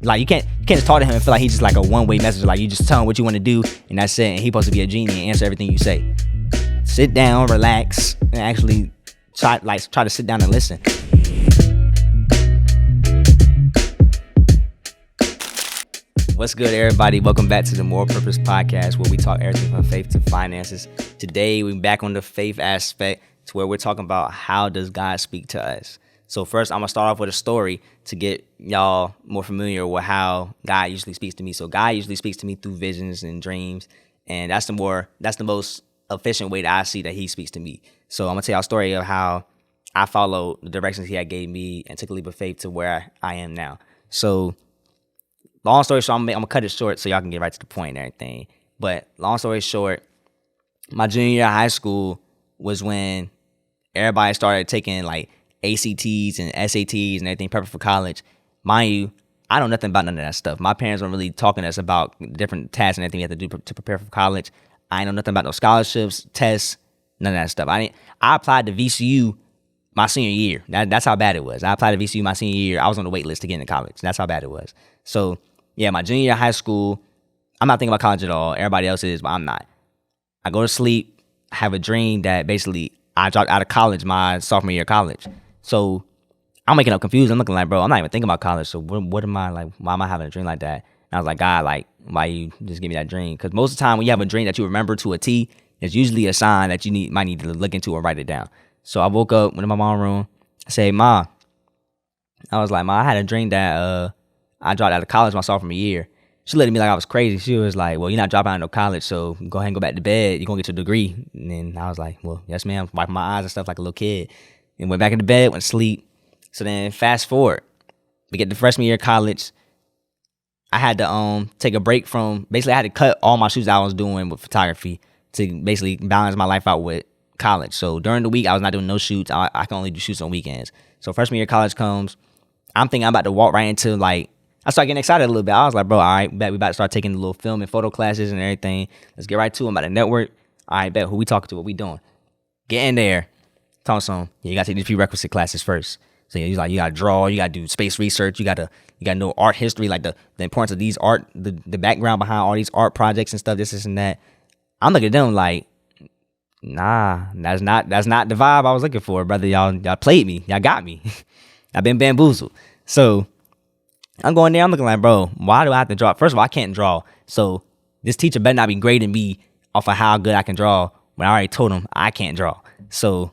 Like, you can't just talk to him and feel like he's just like a one-way message. Like, you just tell him what you want to do, and that's it. And he's supposed to be a genie and answer everything you say. Sit down, relax, and actually try to sit down and listen. What's good, everybody? Welcome back to the More Purpose Podcast, where we talk everything from faith to finances. Today, we're back on the faith aspect, to where we're talking about how does God speak to us. So first, I'm going to start off with a story to get y'all more familiar with how God usually speaks to me. So God usually speaks to me through visions and dreams, and that's the most efficient way that I see that he speaks to me. So I'm going to tell y'all a story of how I followed the directions he had gave me and took a leap of faith to where I am now. So long story short, I'm going to cut it short so y'all can get right to the point and everything. But long story short, my junior year of high school was when everybody started taking like ACTs and SATs and everything, prepping for college. Mind you, I know nothing about none of that stuff. My parents weren't really talking to us about different tasks and everything we have to do to prepare for college. I know nothing about no scholarships, tests, none of that stuff. I applied to VCU my senior year. That's how bad it was. I applied to VCU my senior year. I was on the wait list to get into college. That's how bad it was. So yeah, my junior year of high school, I'm not thinking about college at all. Everybody else is, but I'm not. I go to sleep, have a dream that basically I dropped out of college my sophomore year of college. So I'm waking up confused. I'm looking like, bro, I'm not even thinking about college. So what am I like? Why am I having a dream like that? And I was like, God, like, why you just give me that dream? Because most of the time when you have a dream that you remember to a T, it's usually a sign that you might need to look into or write it down. So I woke up, went in my mom's room. I said, Ma, I was like, Ma, I had a dream that I dropped out of college my sophomore year. She looked at me like I was crazy. She was like, well, you're not dropping out of no college, so go ahead and go back to bed. You're going to get your degree. And then I was like, well, yes, ma'am. Wiping my eyes and stuff like a little kid. And went back into bed, went to sleep. So then fast forward, we get to freshman year of college. I had to take a break from, basically I had to cut all my shoots I was doing with photography to basically balance my life out with college. So during the week, I was not doing no shoots. I can only do shoots on weekends. So freshman year of college comes. I'm thinking I'm about to walk right into like, I started getting excited a little bit. I was like, bro, all right, bet we about to start taking the little film and photo classes and everything. Let's get right to it. I'm about to network. All right, bet, who we talking to? What we doing? Get in there. Tell some. Yeah, you got to take these prerequisite classes first. So you got to draw, you got to do space research, you got to know art history, like the importance of these art, the background behind all these art projects and stuff, this and that. I'm looking at them like, nah, that's not the vibe I was looking for, brother. Y'all played me. Y'all got me. I've been bamboozled. So I'm going there. I'm looking like, bro, why do I have to draw? First of all, I can't draw. So this teacher better not be grading me off of how good I can draw when I already told him I can't draw. So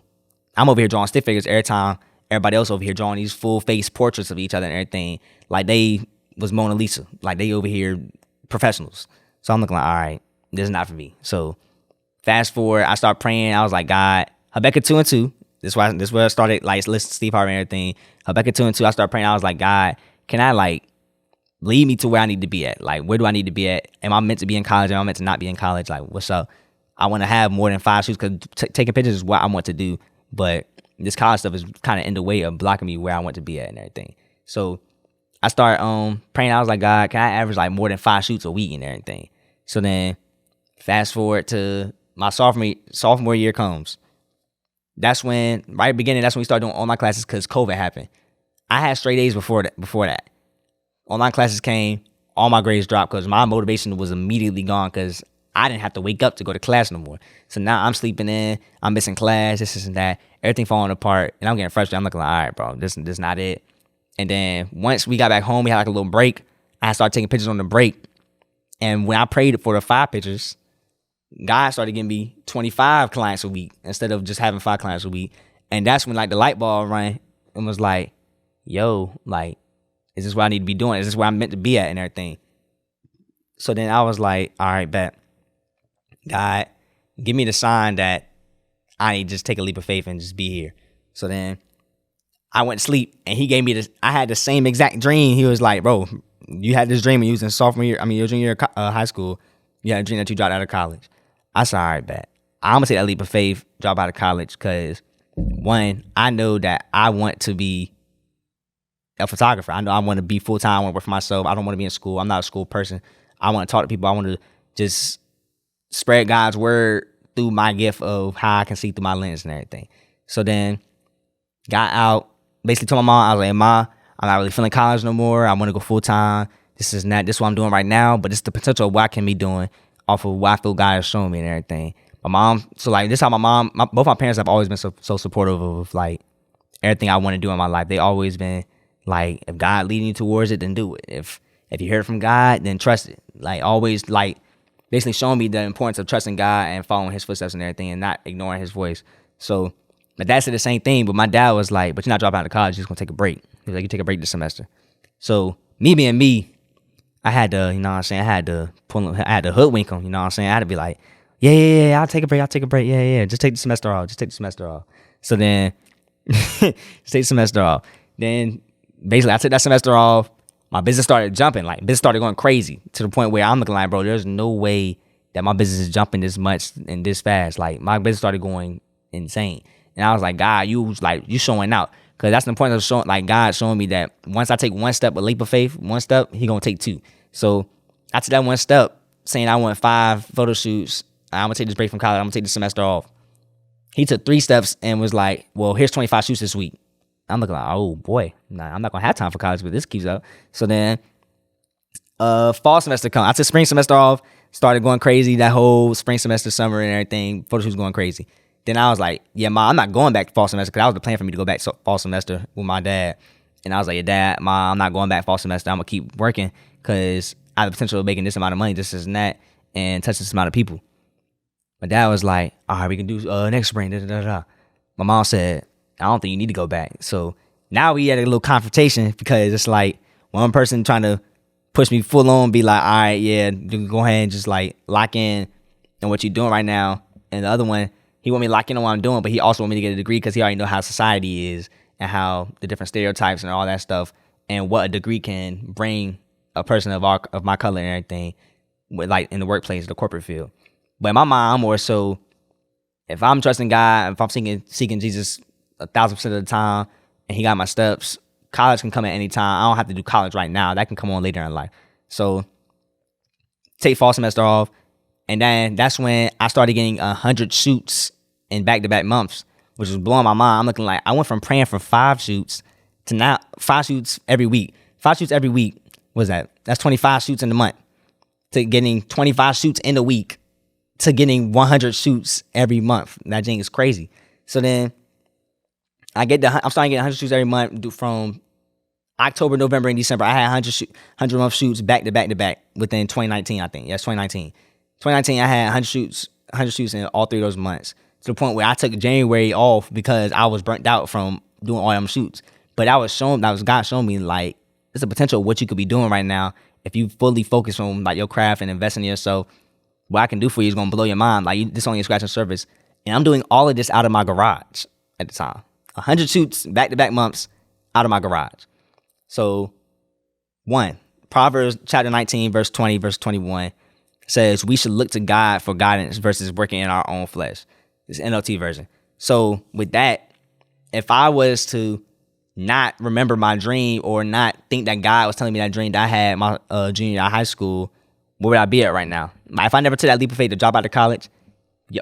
I'm over here drawing stick figures every time. Everybody else over here drawing these full face portraits of each other and everything. Like they was Mona Lisa. Like they over here professionals. So I'm looking like, all right, this is not for me. So fast forward, I start praying. I was like, God, Habakkuk 2 and 2. This is where I started like listening to Steve Harvey and everything. Habakkuk 2 and 2, I started praying. I was like, God, can I like lead me to where I need to be at? Like, where do I need to be at? Am I meant to be in college? Am I meant to not be in college? Like, what's up? I want to have more than 5 shoots because taking pictures is what I want to do. But this college stuff is kind of in the way of blocking me where I want to be at and everything. So I started praying. I was like, God, can I average like more than 5 shoots a week and everything? So then fast forward to my sophomore year comes. That's when, right at the beginning, that's when we started doing online classes because COVID happened. I had straight A's before that. Online classes came, all my grades dropped because my motivation was immediately gone because I didn't have to wake up to go to class no more. So now I'm sleeping in, I'm missing class, this and that, everything falling apart, and I'm getting frustrated. I'm looking like, all right, bro, this is not it. And then once we got back home, we had like a little break. I started taking pictures on the break. And when I prayed for the 5 pictures, God started giving me 25 clients a week instead of just having 5 clients a week. And that's when like the light bulb rang and was like, yo, like, is this what I need to be doing? Is this where I'm meant to be at and everything? So then I was like, all right, bet. God, give me the sign that I need to just take a leap of faith and just be here. So then I went to sleep and he gave me this. I had the same exact dream. He was like, bro, you had this dream when you was in your junior year of high school. You had a dream that you dropped out of college. I said, all right, bet. I'm going to take that leap of faith, drop out of college because, one, I know that I want to be a photographer. I know I want to be full-time. I want to work for myself. I don't want to be in school. I'm not a school person. I want to talk to people. I want to just spread God's word through my gift of how I can see through my lens and everything. So then got out, basically told my mom, I was like, Ma, I'm not really feeling college no more. I want to go full time. this is not this is what I'm doing right now, but it's the potential of what I can be doing off of what I feel God has shown me and everything. My mom, so like this is how both my parents have always been so supportive of like everything I want to do in my life. They always been like, if God leading you towards it, then do it. If you hear from God, then trust it. Like always, like basically showing me the importance of trusting God and following His footsteps and everything, and not ignoring His voice. So my dad said the same thing, but my dad was like, "But you're not dropping out of college. You're just gonna take a break." He was like, "You take a break this semester." So me being me, I had to, you know what I'm saying, I had to hoodwink him, you know what I'm saying? I had to be like, yeah, I'll take a break. Yeah. Just take the semester off. So then, just take the semester off. Then, basically, I took that semester off. My business started jumping. Like, business started going crazy to the point where I'm looking like, bro, there's no way that my business is jumping this much and this fast. Like, my business started going insane. And I was like, God, you showing out. Because that's the point of showing, like, God showing me that once I take one step, a leap of faith, one step, He going to take two. So I took that one step, saying I want 5 photo shoots. I'm going to take this break from college. I'm going to take the semester off. He took 3 steps and was like, well, here's 25 shoots this week. I'm looking like, oh, boy. Nah, I'm not going to have time for college, but this keeps up. So then fall semester come. I took spring semester off, started going crazy. That whole spring semester, summer and everything, photo shoots going crazy. Then I was like, yeah, Ma, I'm not going back to fall semester, because that was the plan for me to go back to fall semester with my dad. And I was like, yeah, Dad, Ma, I'm not going back fall semester. I'm going to keep working because I have the potential of making this amount of money, this and that, and touch this amount of people. My dad was like, all right, we can do next spring. My mom said, I don't think you need to go back. So now we had a little confrontation, because it's like one person trying to push me full on, be like, all right, yeah, go ahead and just like lock in on what you're doing right now. And the other one, he want me to lock in on what I'm doing, but he also want me to get a degree because he already know how society is and how the different stereotypes and all that stuff, and what a degree can bring a person of my color and everything, with like in the workplace, the corporate field. But in my mind, I'm more so, if I'm trusting God, if I'm seeking Jesus 1,000% of the time, and He got my steps, college can come at any time. I don't have to do college right now. That can come on later in life. So take fall semester off. And then that's when I started getting 100 shoots in back-to-back months, which was blowing my mind. I'm looking like, I went from praying for 5 shoots to now 5 shoots every week. 5 shoots every week. What's that? That's 25 shoots in a month. To getting 25 shoots in a week to getting 100 shoots every month. That thing is crazy. So then I'm starting getting 100 shoots every month from October, November, and December. I had 100 month shoots back to back within 2019, I think. Yes, 2019. 2019, I had 100 shoots in all 3 of those months, to the point where I took January off because I was burnt out from doing all them shoots. But that was God showing me, like, there's a potential of what you could be doing right now if you fully focus on like your craft and invest in yourself. What I can do for you is going to blow your mind. Like, this only a scratching surface. And I'm doing all of this out of my garage at the time. 100 shoots back-to-back months out of my garage. So, 1, Proverbs chapter 19, verse 20, verse 21 says, we should look to God for guidance versus working in our own flesh. It's NLT version. So, with that, if I was to not remember my dream, or not think that God was telling me that dream that I had my junior year of high school, where would I be at right now? If I never took that leap of faith to drop out of college,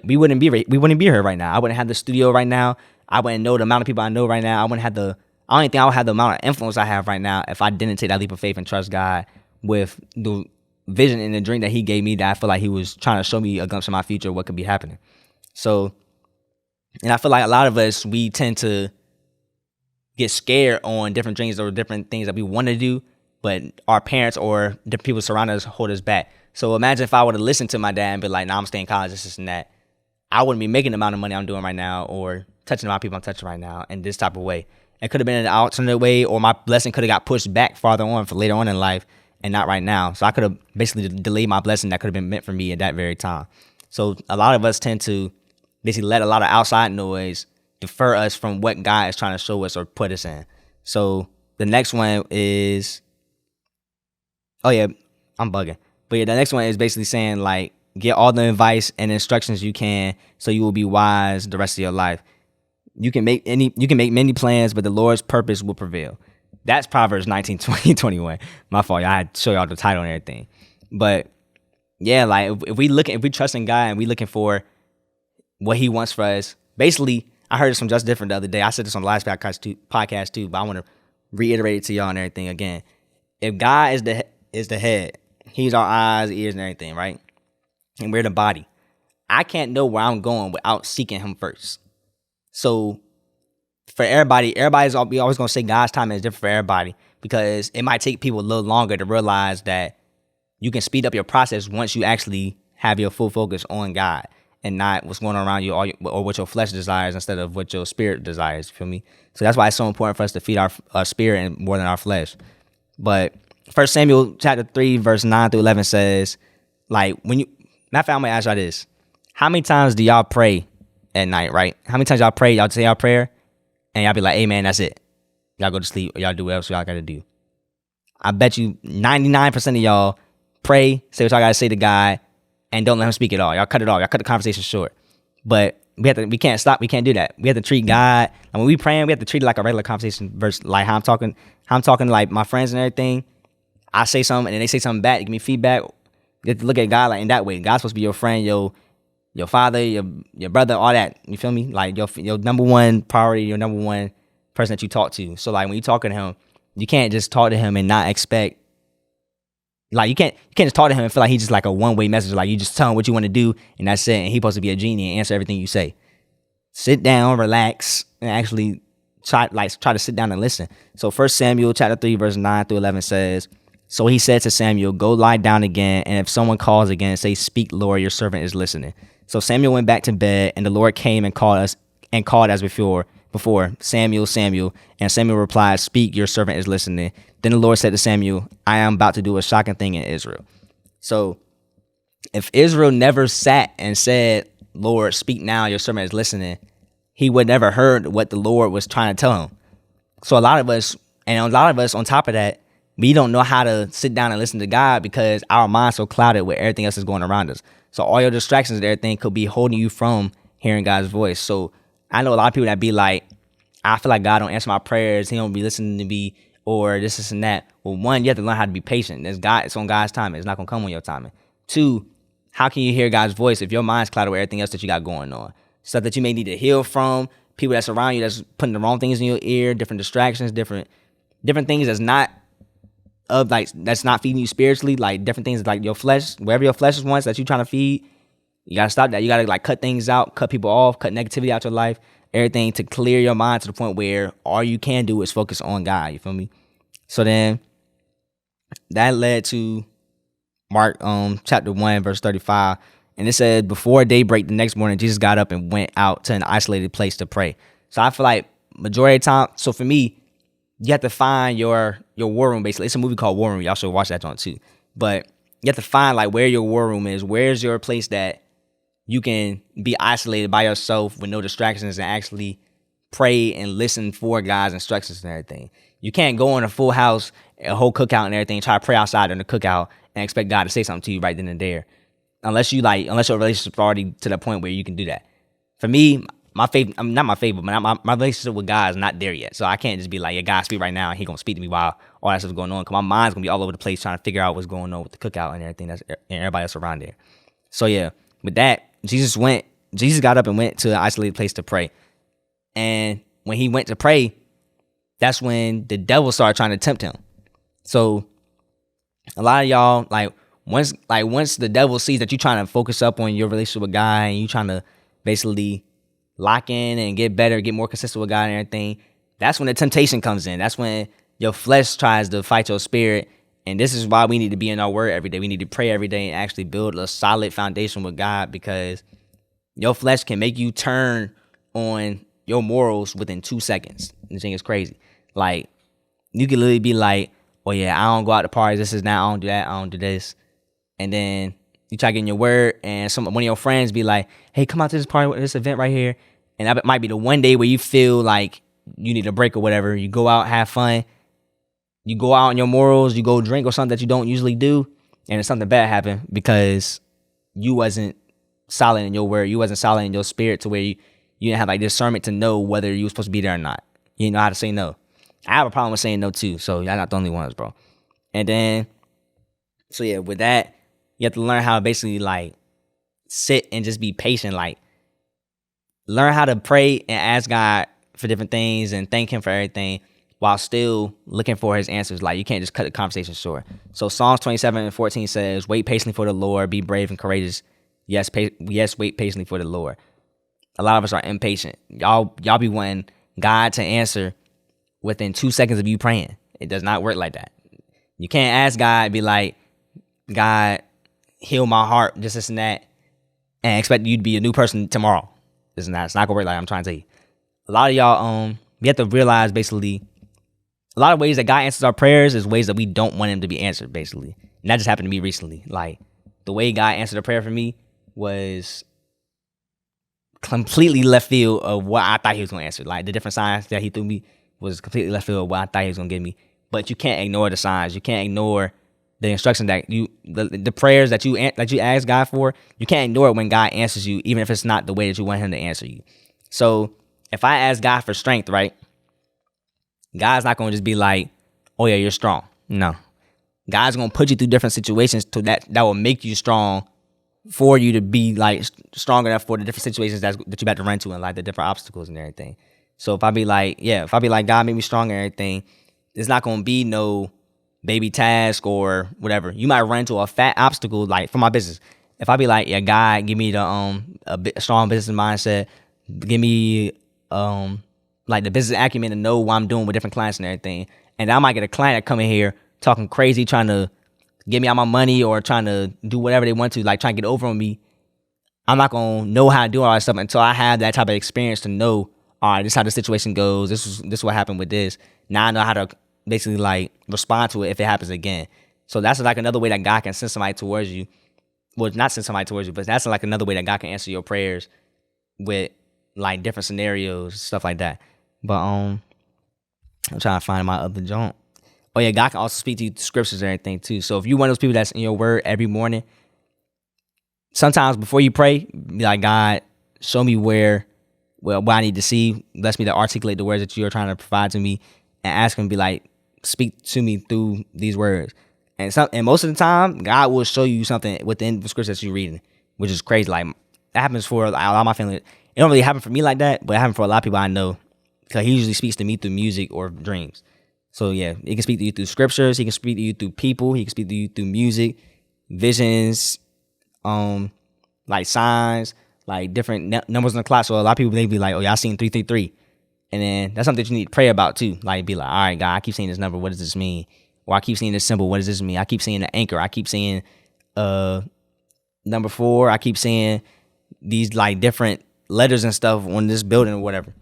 we wouldn't be here right now. I wouldn't have the studio right now. I wouldn't know the amount of people I know right now. I don't even think I would have the amount of influence I have right now if I didn't take that leap of faith and trust God with the vision and the dream that He gave me, that I feel like He was trying to show me a glimpse of my future, what could be happening. So, and I feel like a lot of us, we tend to get scared on different dreams or different things that we want to do, but our parents or different people surrounding us hold us back. So imagine if I would have listened to my dad and be like, nah, I'm staying in college, this and that. I wouldn't be making the amount of money I'm doing right now, or touching the amount of people I'm touching right now in this type of way. It could have been an alternate way, or my blessing could have got pushed back farther on for later on in life, and not right now. So I could have basically delayed my blessing that could have been meant for me at that very time. So a lot of us tend to basically let a lot of outside noise defer us from what God is trying to show us or put us in. So the next one is, oh yeah, I'm bugging. But yeah, the next one is basically saying, like, get all the advice and instructions you can so you will be wise the rest of your life. You can make many plans, but the Lord's purpose will prevail. That's Proverbs 19, 20, 21. My fault. I had to show y'all the title and everything. But yeah, like, if we trust in God and we looking for what He wants for us, basically, I heard this from Just Different the other day. I said this on the last podcast too, but I want to reiterate it to y'all and everything again. If God is is the head. He's our eyes, ears, and everything, right? And we're the body. I can't know where I'm going without seeking him first. So for everybody's always gonna say God's timing is different for everybody, because it might take people a little longer to realize that you can speed up your process once you actually have your full focus on God and not what's going on around you, or what your flesh desires instead of what your spirit desires. You feel me? So that's why it's so important for us to feed our spirit and more than our flesh. But 1 Samuel chapter 3 verse 9 through 11 says, like, when you, matter of fact, I'm gonna ask y'all this: how many times do y'all pray at night? Right? How many times y'all pray? Y'all say y'all prayer, and y'all be like, "Amen, that's it." Y'all go to sleep, or y'all do what else y'all gotta do. I bet you 99% of y'all pray, say what y'all gotta say to God, and don't let him speak at all. Y'all cut it off. Y'all cut the conversation short. But we can't stop. We can't do that. We have to treat God, and when we praying, we have to treat it like a regular conversation. Versus like how I'm talking to like my friends and everything. I say something, and then they say something back. They give me feedback. You have to look at God like in that way. God's supposed to be your friend, your father, your brother, all that. You feel me? Like your number one priority, your number one person that you talk to. So like when you talking to him, you can't just talk to him and not expect. Like you can't just talk to him and feel like he's just like a one-way message. Like you just tell him what you want to do and that's it. And he's supposed to be a genie and answer everything you say. Sit down, relax, and actually try to sit down and listen. So 1 Samuel chapter 3 verse 9 through 11 says, "So he said to Samuel, go lie down again, and if someone calls again, say, speak, Lord, your servant is listening. So Samuel went back to bed, and the Lord came and called as before, Samuel, Samuel. And Samuel replied, speak, your servant is listening. Then the Lord said to Samuel, I am about to do a shocking thing in Israel." So if Israel never sat and said, Lord, speak now, your servant is listening, he would never heard what the Lord was trying to tell him. So a lot of us on top of that, we don't know how to sit down and listen to God because our mind's so clouded with everything else that's going around us. So all your distractions and everything could be holding you from hearing God's voice. So I know a lot of people that be like, I feel like God don't answer my prayers. He don't be listening to me, or this and that. Well, one, you have to learn how to be patient. It's on God's timing. It's not going to come on your timing. Two, how can you hear God's voice if your mind's clouded with everything else that you got going on? Stuff that you may need to heal from, people that's around you that's putting the wrong things in your ear, different distractions, different things that's not feeding you spiritually, like different things like your flesh, wherever your flesh wants that you trying to feed. You got to stop that. You got to like cut things out, cut people off, cut negativity out your life, everything to clear your mind to the point where all you can do is focus on God. You feel me? So then that led to Mark chapter 1 verse 35, and it said, before daybreak the next morning, Jesus got up and went out to an isolated place to pray. So I feel like majority of the time, so for me, you have to find your war room. Basically, it's a movie called War Room. Y'all should watch that one too. But you have to find like where your war room is. Where's your place that you can be isolated by yourself with no distractions and actually pray and listen for God's instructions and everything. You can't go in a full house, a whole cookout and everything, try to pray outside in the cookout and expect God to say something to you right then and there. Unless your relationship's already to the point where you can do that. For me, my relationship with God is not there yet. So I can't just be like, yeah, God, speak right now, and he gonna speak to me while all that stuff's going on. Because my mind's gonna be all over the place trying to figure out what's going on with the cookout and everything and everybody else around there. So yeah, with that, Jesus got up and went to an isolated place to pray. And when he went to pray, that's when the devil started trying to tempt him. So a lot of y'all, once the devil sees that you're trying to focus up on your relationship with God and you trying to basically lock in and get better, get more consistent with God and everything, that's when the temptation comes in. That's when your flesh tries to fight your spirit. And this is why we need to be in our word every day. We need to pray every day and actually build a solid foundation with God, because your flesh can make you turn on your morals within 2 seconds. The thing is crazy. Like, you can literally be like, oh yeah, I don't go out to parties. This is now, I don't do that. I don't do this. And then you try getting your word, and one of your friends be like, hey, come out to this party, this event right here. And that might be the one day where you feel like you need a break or whatever. You go out, have fun. You go out on your morals, you go drink or something that you don't usually do, and then something bad happened because you wasn't solid in your word. You wasn't solid in your spirit to where you didn't have like discernment to know whether you were supposed to be there or not. You didn't know how to say no. I have a problem with saying no too, so y'all not the only ones, bro. And then, so yeah, with that, you have to learn how to basically like sit and just be patient. Like, learn how to pray and ask God for different things and thank him for everything. while still looking for his answers. Like, you can't just cut the conversation short. So Psalms 27:14 says, wait patiently for the Lord, be brave and courageous. Yes, wait patiently for the Lord. A lot of us are impatient. Y'all be wanting God to answer within 2 seconds of you praying. It does not work like that. You can't ask God and be like, God, heal my heart, this and that, and expect you to be a new person tomorrow. It's not gonna work like that. I'm trying to tell you. A lot of y'all, you have to realize basically a lot of ways that God answers our prayers is ways that we don't want him to be answered, basically. And that just happened to me recently. Like, the way God answered a prayer for me was completely left field of what I thought he was going to answer. Like, the different signs that he threw me was completely left field of what I thought he was going to give me. But you can't ignore the signs. You can't ignore the instruction that the prayers that you ask God for. You can't ignore it when God answers you, even if it's not the way that you want him to answer you. So if I ask God for strength, right, God's not going to just be like, oh yeah, you're strong. No. God's going to put you through different situations that will make you strong, for you to be like strong enough for the different situations that you about to run to, and like the different obstacles and everything. So if I be like, God made me strong and everything, it's not going to be no baby task or whatever. You might run into a fat obstacle, like for my business. If I be like, yeah, God, give me the a strong business mindset, give me like the business acumen to know what I'm doing with different clients and everything, and I might get a client that come in here talking crazy, trying to get me out my money or trying to do whatever they want to, like trying to get over on me. I'm not gonna know how to do all that stuff until I have that type of experience to know, all right, this is how the situation goes. This is what happened with this. Now I know how to basically like respond to it if it happens again. So that's like another way that God can send somebody towards you. Well, not send somebody towards you, but that's like another way that God can answer your prayers with like different scenarios, stuff like that. But I'm trying to find my other joint. Oh yeah, God can also speak to you through scriptures and everything too. So if you're one of those people that's in your word every morning, sometimes before you pray, be like, God, show me what I need to see. Bless me to articulate the words that you are trying to provide to me, and ask him, be like, speak to me through these words. And most of the time, God will show you something within the scriptures that you're reading, which is crazy. Like, that happens for a lot of my family. It don't really happen for me like that, but it happens for a lot of people I know, because he usually speaks to me through music or dreams. So yeah, he can speak to you through scriptures. He can speak to you through people. He can speak to you through music, visions, like signs, like different numbers on the clock. So a lot of people, they be like, oh yeah, I seen 333. And then that's something that you need to pray about too. Like, be like, all right, God, I keep seeing this number. What does this mean? Or I keep seeing this symbol. What does this mean? I keep seeing the anchor. I keep seeing number 4. I keep seeing these like different letters and stuff on this building or whatever.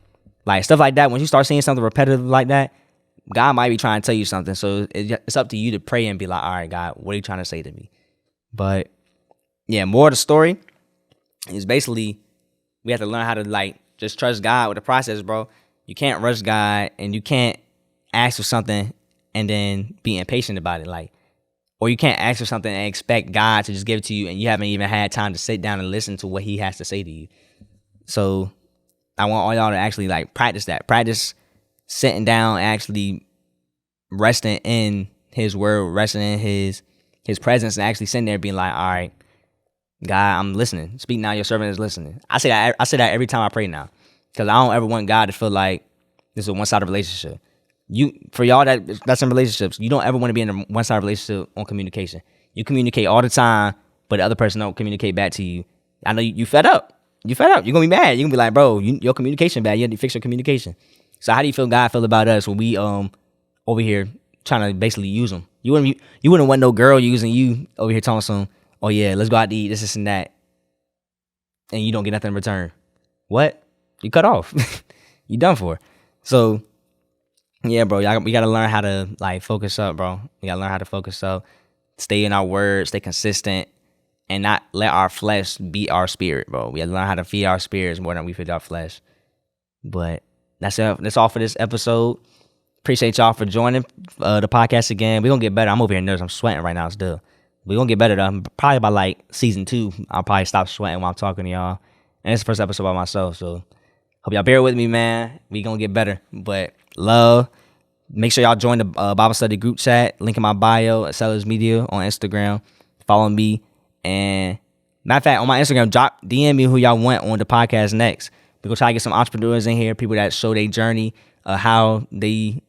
Like stuff like that. When you start seeing something repetitive like that, God might be trying to tell you something. So it's up to you to pray and be like, all right, God, what are you trying to say to me? But yeah, more of the story is basically we have to learn how to like just trust God with the process, bro. You can't rush God, and you can't ask for something and then be impatient about it. Like, or you can't ask for something and expect God to just give it to you, and you haven't even had time to sit down and listen to what he has to say to you. So I want all y'all to actually like practice that. Practice sitting down, actually resting in his word, resting in his presence, and actually sitting there being like, all right, God, I'm listening. Speak now, your servant is listening. I say that every time I pray now, because I don't ever want God to feel like this is a one-sided relationship. For y'all that's in relationships, you don't ever want to be in a one-sided relationship on communication. You communicate all the time, but the other person don't communicate back to you. I know you fed up. You fed up. You're gonna be mad. You're gonna be like, bro, your communication bad. You have to fix your communication. So how do you feel God feel about us when we over here trying to basically use them? You wouldn't want no girl using you over here telling some, oh yeah, let's go out to eat, this and that, and you don't get nothing in return. What? You cut off. You done for. So yeah, bro, we gotta learn how to like focus up, bro. We gotta learn how to focus up, stay in our word, stay consistent, and not let our flesh beat our spirit, bro. We gotta learn how to feed our spirits more than we feed our flesh. But that's it. That's all for this episode. Appreciate y'all for joining the podcast again. We're gonna get better. I'm over here nervous. I'm sweating right now still. We're gonna get better though. Probably by like season 2, I'll probably stop sweating while I'm talking to y'all. And it's the first episode by myself, so hope y'all bear with me, man. We gonna get better. But love. Make sure y'all join the Bible study group chat. Link in my bio at Sellers Media on Instagram. Follow me. And matter of fact, on my Instagram, DM me who y'all want on the podcast next. We're gonna try to get some entrepreneurs in here, people that show their journey, how they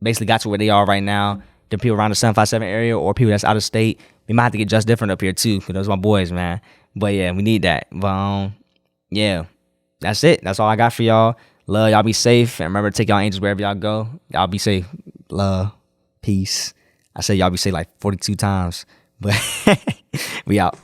basically got to where they are right now. The people around the 757 area or people that's out of state, we might have to get just different up here too, because those are my boys, man. But yeah, we need that. But yeah, that's it. That's all I got for y'all. Love, y'all be safe, and remember to take y'all angels wherever y'all go. Y'all be safe. Love, peace. I said y'all be safe like 42 times, but we out.